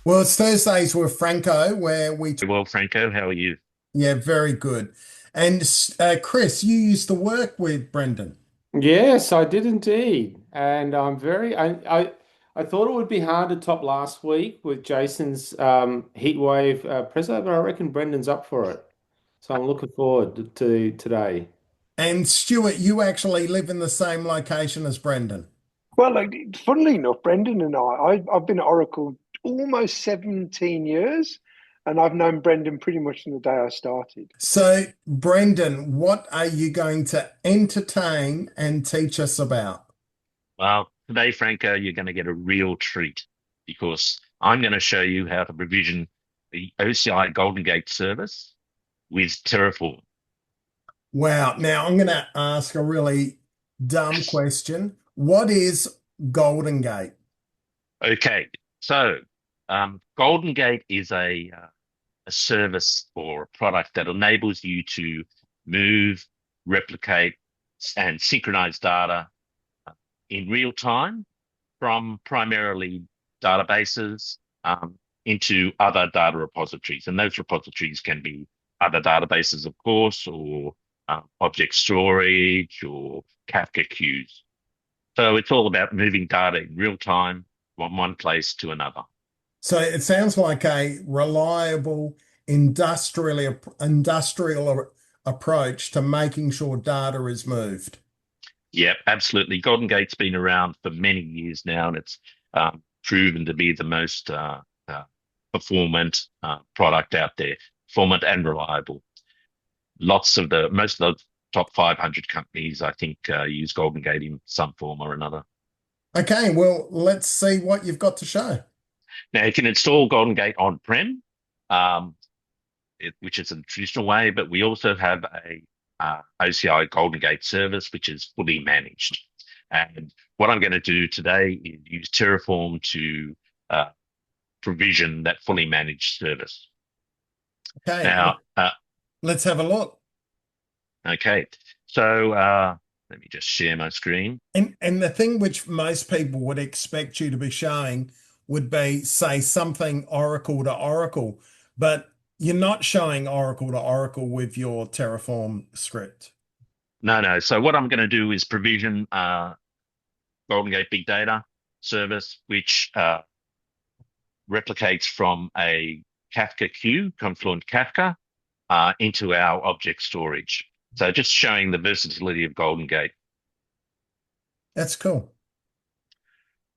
Well, it's Thursdays with Franco, where Well, Franco, how are you? yeah, very good. And Chris, you used to work with Brendan. Yes, I did indeed. And I'm very I thought it would be hard to top last week with Jason's heat wave preso, but I reckon Brendan's up for it. So I'm looking forward to today. And Stuart, you actually live in the same location as Brendan. Well, funnily enough, Brendan and I've been at Oracle almost 17 years, and I've known Brendan pretty much from the day I started. So, Brendan, what are you going to entertain and teach us about? Well, today, Franco, you're going to get a real treat because I'm going to show you how to provision the OCI GoldenGate service with Terraform. Wow. Now, I'm going to ask a really dumb question. What is Golden Gate? Okay, so GoldenGate is a service or a product that enables you to move, replicate, and synchronize data in real time from primarily databases into other data repositories. And those repositories can be other databases, of course, or object storage or Kafka queues. So it's all about moving data in real time from one place to another. So it sounds like a reliable industrial approach to making sure data is moved. Yep, absolutely. Golden Gate's been around for many years now, and it's proven to be the most performant product out there, performant and reliable. Most of the top 500 companies, I think, use Golden Gate in some form or another. Okay, well, let's see what you've got to show. Now, you can install Golden Gate on-prem, um, which is a traditional way, but we also have a OCI GoldenGate service, which is fully managed. And what I'm going to do today is use Terraform to uh, provision that fully managed service. Okay, Now, let's have a look. okay, so let me just share my screen. And the thing which most people would expect you to be showing would be, say, something Oracle to Oracle, but you're not showing Oracle to Oracle with your Terraform script. No, no. So what I'm going to do is provision Golden Gate Big Data service, which replicates from a Kafka queue, Confluent Kafka, into our object storage. So just showing the versatility of Golden Gate. That's cool.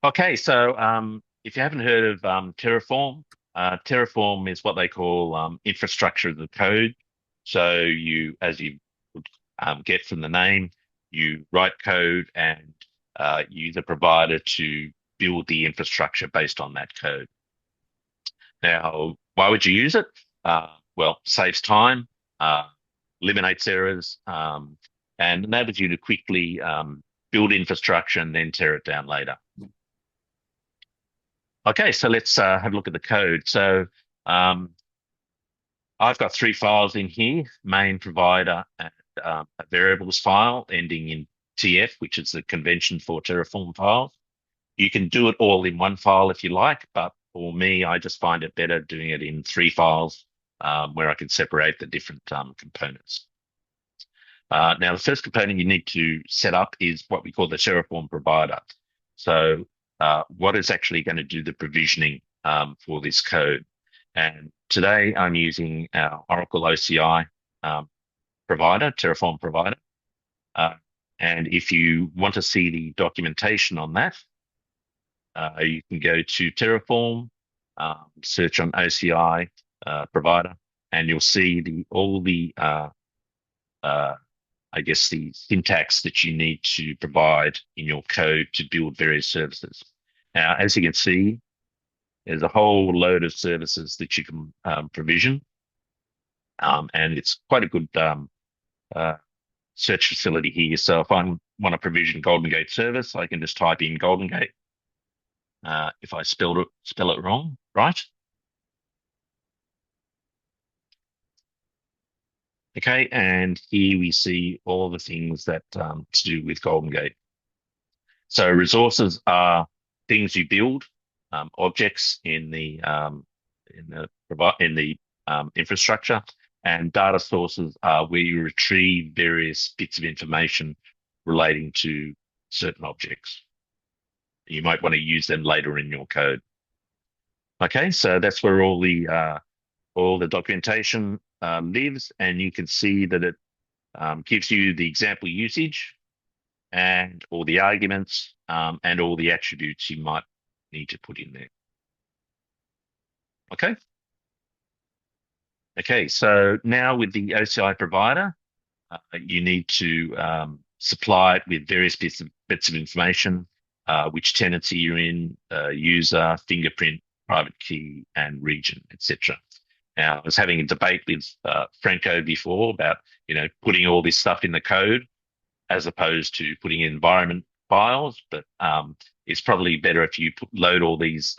Okay, so if you haven't heard of Terraform, Terraform is what they call infrastructure as a code. So as you would get from the name, you write code and use a provider to build the infrastructure based on that code. Now, why would you use it? Well, saves time, uh, eliminates errors, and enables you to quickly build infrastructure and then tear it down later. Okay, so let's have a look at the code. So um, I've got three files in here, main, provider, and a variables file ending in TF, which is the convention for Terraform files. You can do it all in one file if you like, but for me, I just find it better doing it in three files where I can separate the different components. Now, the first component you need to set up is what we call the Terraform provider. So what is actually going to do the provisioning for this code? And today I'm using our Oracle OCI provider, Terraform provider. Uh, and if you want to see the documentation on that, you can go to Terraform, search on OCI provider, and you'll see all the uh, I guess the syntax that you need to provide in your code to build various services. Now, as you can see, there's a whole load of services that you can provision, and it's quite a good uh, search facility here. So if I want to provision GoldenGate service, I can just type in GoldenGate. If I spell it wrong, right? Okay, and here we see all the things that to do with GoldenGate. So resources are things you build. objects in the infrastructure, and data sources are where you retrieve various bits of information relating to certain objects. You might want to use them later in your code. Okay, so that's where all the documentation lives, and you can see that it gives you the example usage and all the arguments and all the attributes you might need to put in there. Okay. Okay, so now with the OCI provider, you need to supply it with various bits of information, which tenancy you're in, user, fingerprint, private key, and region, etc. Now, I was having a debate with Franco before about, putting all this stuff in the code as opposed to putting in environment files, but it's probably better if you load all these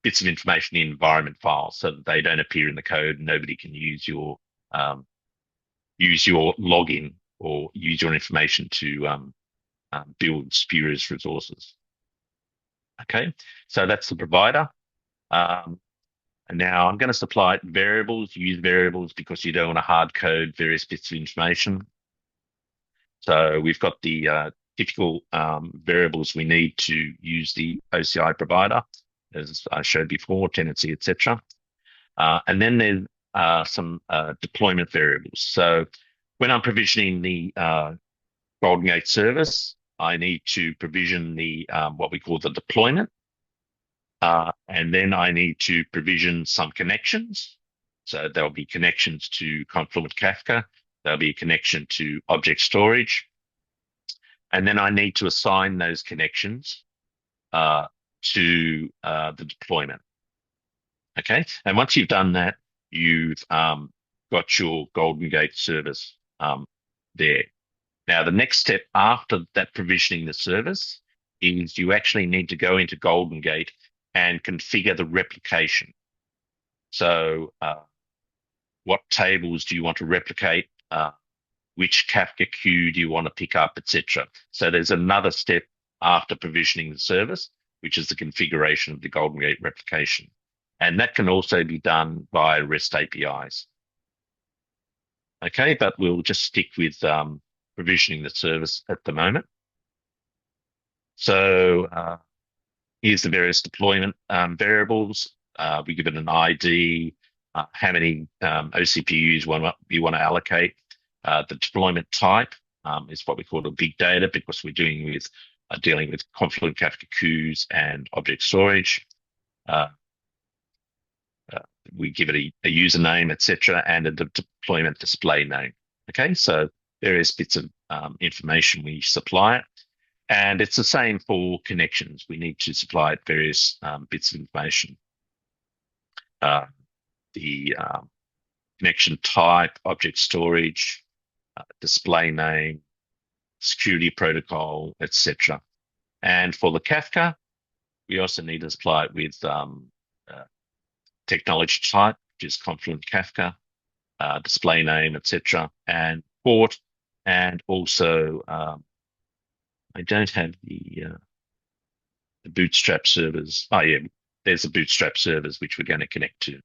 bits of information in environment files so that they don't appear in the code and nobody can use your login or use your information to build spurious resources. Okay, so that's the provider. And now I'm going to supply variables. Use variables because you don't want to hard code various bits of information. So we've got the typical variables we need to use the OCI provider, as I showed before, tenancy, etc. And then there's some deployment variables. So when I'm provisioning the GoldenGate service, I need to provision the what we call the deployment. And then I need to provision some connections. So there'll be connections to Confluent Kafka. There'll be a connection to object storage. And then I need to assign those connections to the deployment. Okay. And once you've done that, you've got your GoldenGate service there. Now, the next step after that provisioning the service is you actually need to go into GoldenGate and configure the replication. So what tables do you want to replicate? Which Kafka queue do you want to pick up, etc. So there's another step after provisioning the service, which is the configuration of the GoldenGate replication. And that can also be done via REST APIs. Okay, but we'll just stick with provisioning the service at the moment. So here's the various deployment variables. We give it an ID, how many OCPUs you want to allocate. The deployment type is what we call a big data because we're dealing with Confluent Kafka queues and object storage. We give it a username, etc., and a deployment display name. Okay, so various bits of information we supply it. And it's the same for connections. We need to supply it various bits of information. The connection type, object storage, display name, security protocol, etc. And for the Kafka, we also need to supply it with technology type, which is Confluent Kafka, display name, etc., and port, and also I don't have the Bootstrap servers. Oh yeah, there's the Bootstrap servers which we're going to connect to.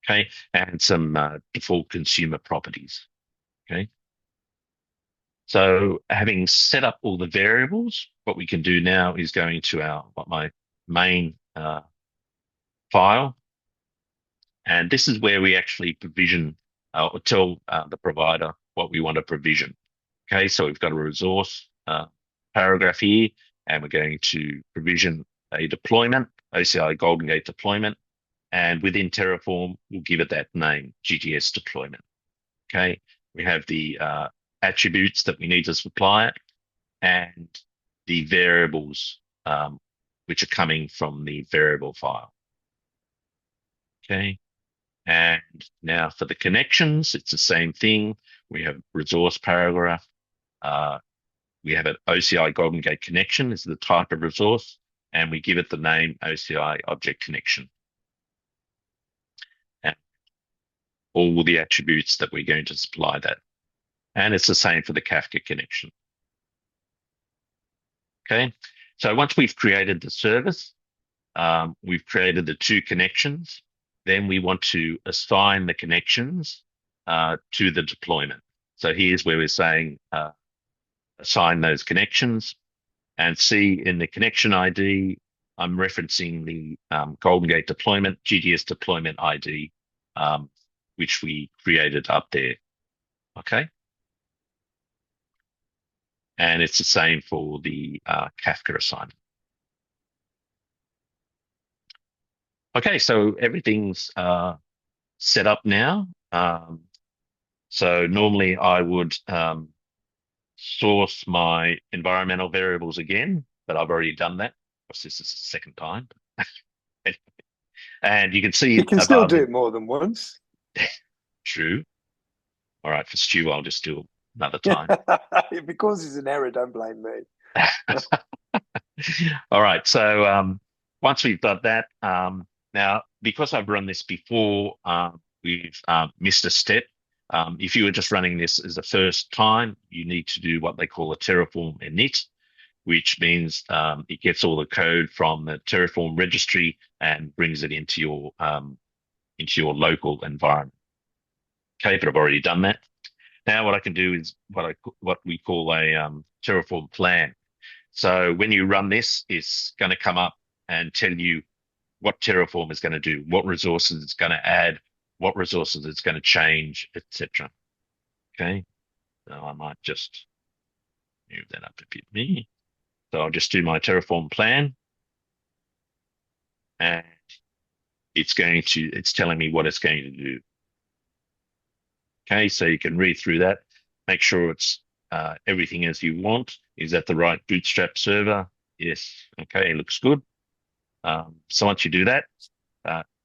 Okay, and some default consumer properties. Okay. So having set up all the variables, what we can do now is go into my main file. And this is where we actually provision or tell the provider what we want to provision. Okay, so we've got a resource paragraph here, and we're going to provision a deployment, OCI GoldenGate deployment. And within Terraform, we'll give it that name, GTS deployment. Okay, we have the attributes that we need to supply it and the variables which are coming from the variable file. Okay, and now for the connections, it's the same thing. We have resource paragraph. We have an OCI GoldenGate connection is the type of resource, and we give it the name OCI object connection. And all the attributes that we're going to supply that. And it's the same for the Kafka connection. Okay, so once we've created the service, we've created the two connections. Then we want to assign the connections to the deployment. So here's where we're saying assign those connections, and see in the connection ID, I'm referencing the GoldenGate deployment, GDS deployment ID, which we created up there. Okay. And it's the same for the Kafka assignment. Okay, so everything's set up now. So normally I would source my environmental variables again, but I've already done that. This is the second time. And you can see You can still do it more than once. True. All right, for Stu, I'll just do another time. If it causes an error, don't blame me. All right, so once we've done that, now because I've run this before, we've missed a step. If you were just running this as the first time, you need to do what they call a Terraform init, which means it gets all the code from the Terraform registry and brings it into your local environment. Okay, but I've already done that. Now what I can do is what we call a Terraform plan. So when you run this, it's going to come up and tell you what Terraform is going to do, what resources it's going to add, what resources it's going to change, etc. Okay, so I might just move that up a bit. So I'll just do my Terraform plan, and it's telling me what it's going to do. Okay, so you can read through that, make sure it's everything as you want. Is that the right bootstrap server? Yes. Okay, looks good. So once you do that,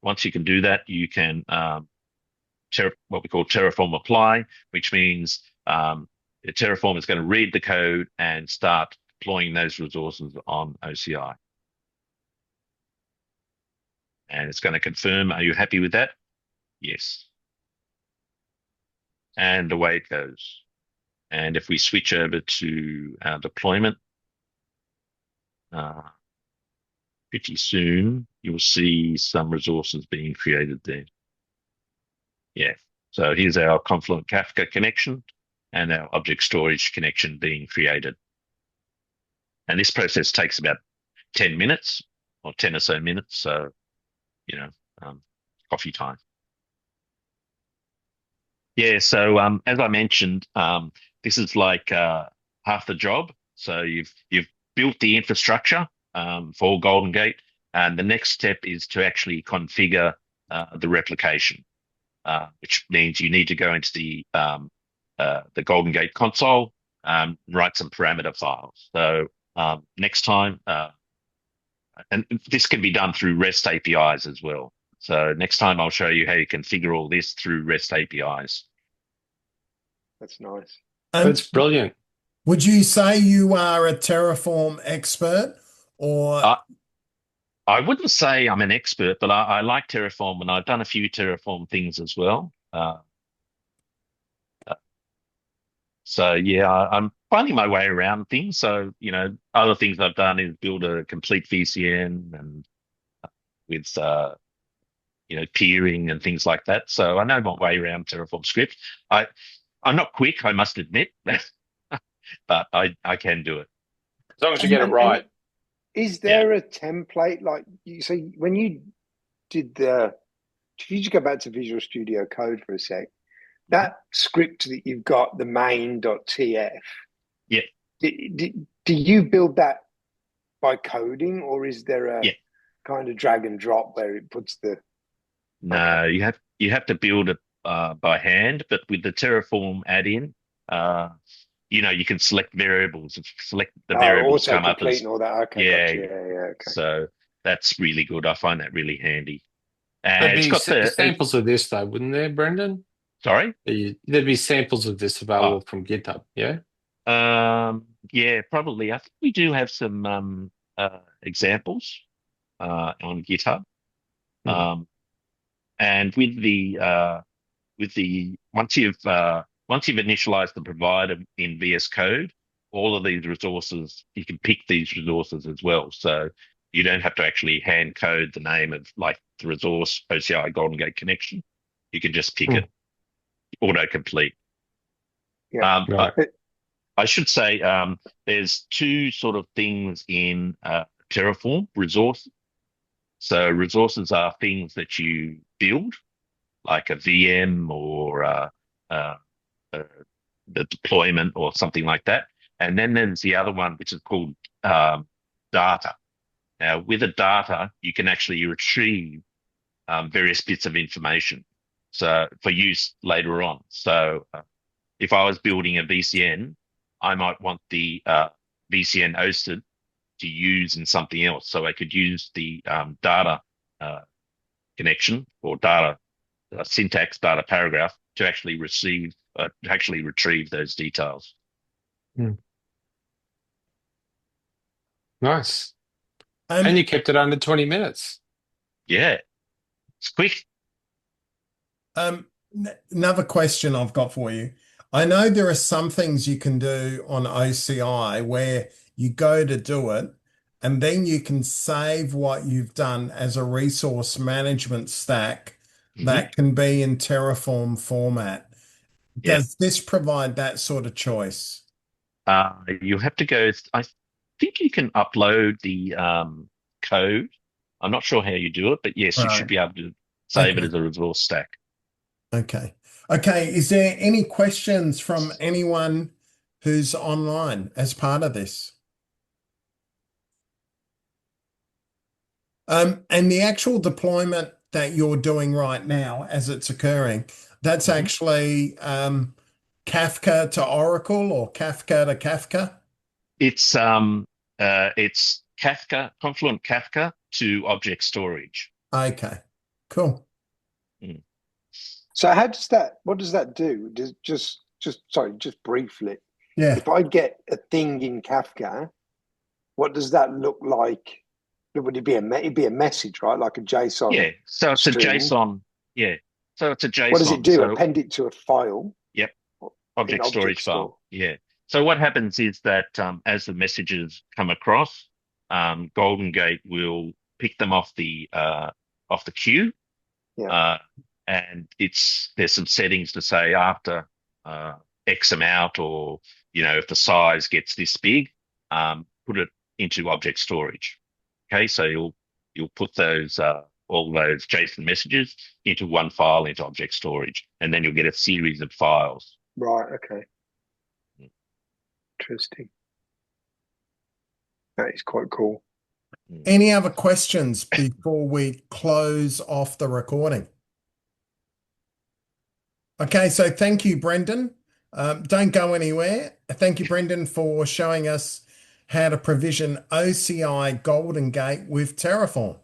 once you can do that, you can what we call Terraform apply, which means Terraform is going to read the code and start deploying those resources on OCI. And it's going to confirm, are you happy with that? Yes. And away it goes. And if we switch over to our deployment, pretty soon you'll see some resources being created there. Yeah. So here's our Confluent Kafka connection and our object storage connection being created. And this process takes about 10 minutes or 10 or so minutes. So, coffee time. Yeah. So, as I mentioned, this is like half the job. So you've built the infrastructure for GoldenGate, and the next step is to actually configure the replication, which means you need to go into the GoldenGate console, write some parameter files. So next time, and this can be done through REST APIs as well. So next time I'll show you how you configure all this through REST APIs. That's nice. That's brilliant. Would you say you are a Terraform expert, or? I wouldn't say I'm an expert, but I like Terraform, and I've done a few Terraform things as well. So yeah, I'm finding my way around things. So, other things I've done is build a complete VCN and with, peering and things like that. So I know my way around Terraform script. I'm not quick, I must admit, but I can do it. As long as you get it right. Is there a template like you see when you did if you just go back to Visual Studio Code for a sec, that script that you've got, the main.tf, yeah. Do you build that by coding, or is there a kind of drag and drop where it puts the? No, you have to build it by hand, but with the Terraform add-in, you can select variables. Select the variables come up as and all that. Okay, yeah, gotcha. Yeah. Okay. So that's really good. I find that really handy. And it's got the samples of this, though, wouldn't there, Brendan? Sorry? There'd be samples of this available from GitHub, yeah? Yeah, probably. I think we do have some examples on GitHub. And with the once you've initialized the provider in VS Code, all of these resources, you can pick these resources as well. So You don't have to actually hand code the name of like the resource OCI GoldenGate connection. You can just pick it, autocomplete. Yeah. But I should say there's two sort of things in Terraform resources. So resources are things that you build, like a VM or the deployment or something like that. And then there's the other one, which is called data. Now, with the data, you can actually retrieve various bits of information, so for use later on. So if I was building a VCN, I might want the VCN hosted to use in something else. So I could use the data connection or data syntax, data paragraph to actually retrieve those details. Nice. And you kept it under 20 minutes. Yeah, it's quick. Another question I've got for you. I know there are some things you can do on OCI where you go to do it and then you can save what you've done as a resource management stack that can be in Terraform format. Does this provide that sort of choice? You have to go, I think you can upload the code. I'm not sure how you do it, but yes, you should be able to save it as a resource stack. Okay. Okay. Is there any questions from anyone who's online as part of this? And the actual deployment that you're doing right now as it's occurring, that's actually Kafka to Oracle or Kafka to Kafka? It's Kafka, Confluent Kafka to object storage. Okay, cool. So what does that do? Just briefly. Yeah. If I get a thing in Kafka, what does that look like? Would it be it'd be a message, right? Like a JSON. Yeah. So it's string. a JSON. Yeah. So it's a JSON. What does it do? Append it to a file. Yep. Object storage file. Yeah. So what happens is that as the messages come across, GoldenGate will pick them off the queue. Yeah. And there's some settings to say after X amount, or if the size gets this big, put it into object storage. Okay, so you'll put those all those JSON messages into one file into object storage, and then you'll get a series of files. Right. Okay. Interesting. That is quite cool. Any other questions before we close off the recording? Okay, so thank you, Brendan. Don't go anywhere. Thank you, Brendan, for showing us how to provision OCI GoldenGate with Terraform.